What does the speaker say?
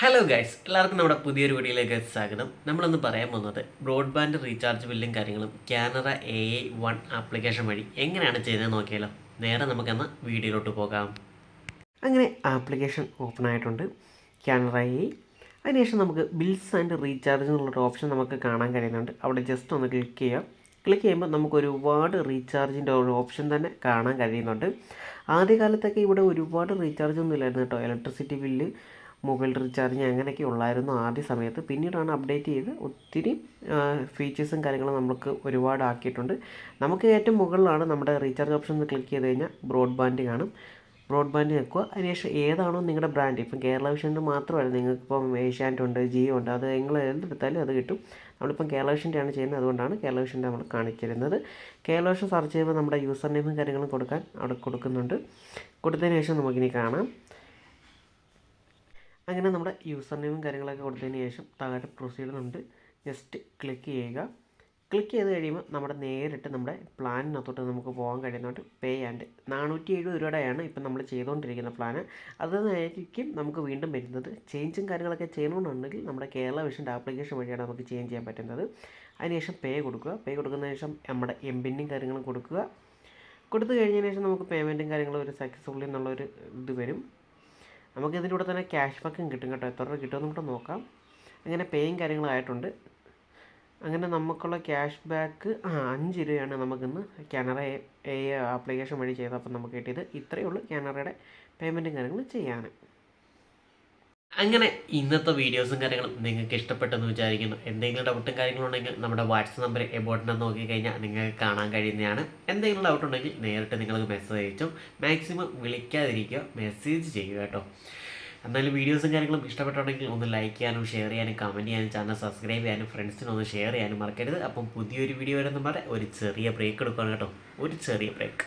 Hello guys, എല്ലാവർക്കും നമ്മുടെ പുതിയൊരു വീഡിയോയിലേക്ക് സ്വാഗതം. നമ്മളൊന്ന് പറയാൻ പോകുന്നത് ബ്രോഡ്ബാൻഡ് റീചാർജ് ബില്ലും കാര്യങ്ങളും കാനറ AI1 ആപ്ലിക്കേഷൻ വഴി എങ്ങനെയാണ് ചെയ്യുന്നത് നോക്കിയാലോ. നേരെ നമുക്കെന്ന് വീഡിയോയിലോട്ട് പോകാം. അങ്ങനെ ആപ്ലിക്കേഷൻ ഓപ്പൺ ആയിട്ടുണ്ട്, കാനറ AI. അതിനുശേഷം നമുക്ക് ബിൽസ് ആൻഡ് റീചാർജ് എന്നുള്ളൊരു ഓപ്ഷൻ നമുക്ക് കാണാൻ കഴിയുന്നുണ്ട്. അവിടെ ജസ്റ്റ് ഒന്ന് ക്ലിക്ക് ചെയ്യാം. ക്ലിക്ക് ചെയ്യുമ്പോൾ നമുക്ക് ഒരുപാട് റീചാർജിൻ്റെ ഒരു ഓപ്ഷൻ തന്നെ കാണാൻ കഴിയുന്നുണ്ട്. ആദ്യകാലത്തൊക്കെ ഇവിടെ ഒരുപാട് റീചാർജ് ഒന്നും ഇല്ലായിരുന്നു കേട്ടോ. ഇലക്ട്രിസിറ്റി ബില്ല്, മൊബൈൽ റീചാർജിങ് അങ്ങനെയൊക്കെ ഉള്ളായിരുന്നു ആദ്യ സമയത്ത്. പിന്നീടാണ് അപ്ഡേറ്റ് ചെയ്ത് ഒത്തിരി ഫീച്ചേഴ്സും കാര്യങ്ങളും നമുക്ക് ഒരുപാട് ആക്കിയിട്ടുണ്ട്. നമുക്ക് ഏറ്റവും മുകളിലാണ് നമ്മുടെ റീചാർജ് ഓപ്ഷൻ ഒന്ന് ക്ലിക്ക് ചെയ്ത് കഴിഞ്ഞാൽ ബ്രോഡ്ബാൻഡ് കാണും. ബ്രോഡ്ബാൻഡ് വെക്കുക. അതിനുശേഷം ഏതാണോ നിങ്ങളുടെ ബ്രാൻഡ്, ഇപ്പം കേരള വിഷൻ്റെ മാത്രമല്ല, നിങ്ങൾക്കിപ്പം ഏഷ്യാനെറ്റ് ഉണ്ട്, ജിയോ ഉണ്ട്, അത് നിങ്ങൾ എന്തെടുത്താലും അത് കിട്ടും. നമ്മളിപ്പം കേരള വിഷൻ്റെയാണ് ചെയ്യുന്നത്, അതുകൊണ്ടാണ് കേരള വിഷൻ്റെ നമ്മൾ കാണിച്ചിരുന്നത്. കേരള വിഷൻ സെർച്ച് ചെയ്യുമ്പോൾ നമ്മുടെ യൂസർ നെയിമും കാര്യങ്ങളും കൊടുക്കാൻ അവിടെ കൊടുക്കുന്നുണ്ട്. കൊടുത്തതിന് ശേഷം നമുക്കിനി കാണാം. അങ്ങനെ നമ്മുടെ യൂസർ നെയിമും കാര്യങ്ങളൊക്കെ കൊടുത്തതിന് ശേഷം താഴെ പ്രൊസീജിയർ ഉണ്ട്, ജസ്റ്റ് ക്ലിക്ക് ചെയ്യുക. ക്ലിക്ക് ചെയ്ത് കഴിയുമ്പോൾ നമ്മുടെ നേരിട്ട് നമ്മുടെ പ്ലാനിനകത്തോട്ട് നമുക്ക് പോകാൻ കഴിയുന്നുണ്ട്. പേ ആൻഡ് 470 രൂപയുടെയാണ് ഇപ്പം നമ്മൾ ചെയ്തുകൊണ്ടിരിക്കുന്ന പ്ലാന്. അതായിരിക്കും നമുക്ക് വീണ്ടും വരുന്നത്. ചേഞ്ചും കാര്യങ്ങളൊക്കെ ചെയ്യണമെന്നുണ്ടെങ്കിൽ നമ്മുടെ കേരള വിഷൻ്റെ ആപ്ലിക്കേഷൻ വഴിയാണ് നമുക്ക് ചേഞ്ച് ചെയ്യാൻ പറ്റുന്നത്. അതിനുശേഷം പേ കൊടുക്കുക. പേ കൊടുക്കുന്നതിന് ശേഷം നമ്മുടെ എംപിന്നും കാര്യങ്ങളും കൊടുക്കുക. കൊടുത്തു കഴിഞ്ഞതിന് ശേഷം നമുക്ക് പേയ്മെൻറ്റും കാര്യങ്ങളും ഒരു സക്സസ്ഫുള്ളി എന്നുള്ളൊരു ഇത് വരും. നമുക്ക് ഇതിൻ്റെ കൂടെ തന്നെ ക്യാഷ് ബാക്കും കിട്ടും കേട്ടോ. എത്ര രൂപ കിട്ടുമെന്ന് കൂടെ നോക്കാം. അങ്ങനെ പേയും കാര്യങ്ങളായിട്ടുണ്ട്. അങ്ങനെ നമുക്കുള്ള ക്യാഷ് ബാക്ക് 5 രൂപയാണ് നമുക്കിന്ന് കാനറ AI ആപ്ലിക്കേഷൻ വഴി ചെയ്തപ്പോൾ നമുക്ക് കിട്ടിയത്. ഇത്രയേ ഉള്ളൂ കാനറയുടെ പേയ്മെൻറ്റും കാര്യങ്ങളും ചെയ്യാൻ. അങ്ങനെ ഇന്നത്തെ വീഡിയോസും കാര്യങ്ങളും നിങ്ങൾക്ക് ഇഷ്ടപ്പെട്ടെന്ന് വിചാരിക്കുന്നു. എന്തെങ്കിലും ഡൗട്ടും കാര്യങ്ങളും ഉണ്ടെങ്കിൽ നമ്മുടെ വാട്സപ്പ് നമ്പർ എബോട്ടിനെ നോക്കിക്കഴിഞ്ഞാൽ നിങ്ങൾക്ക് കാണാൻ കഴിയുന്നതാണ്. എന്തെങ്കിലും ഡൗട്ട് ഉണ്ടെങ്കിൽ നേരിട്ട് നിങ്ങൾക്ക് മെസ്സേജ് അയച്ചു. മാക്സിമം വിളിക്കാതിരിക്കുക, മെസ്സേജ് ചെയ്യുക കേട്ടോ. എന്നാലും വീഡിയോസും കാര്യങ്ങളും ഇഷ്ടപ്പെട്ടുണ്ടെങ്കിൽ ഒന്ന് ലൈക്ക് ചെയ്യാനും ഷെയർ ചെയ്യാനും കമൻറ്റ് ചെയ്യാനും ചാനൽ സബ്സ്ക്രൈബ് ചെയ്യാനും ഫ്രണ്ട്സിനൊന്ന് ഷെയർ ചെയ്യാനും മറക്കരുത്. അപ്പം പുതിയൊരു വീഡിയോ വരുന്ന പറഞ്ഞാൽ ഒരു ചെറിയ ബ്രേക്ക് എടുക്കുകയാണ് കേട്ടോ, ഒരു ചെറിയ ബ്രേക്ക്.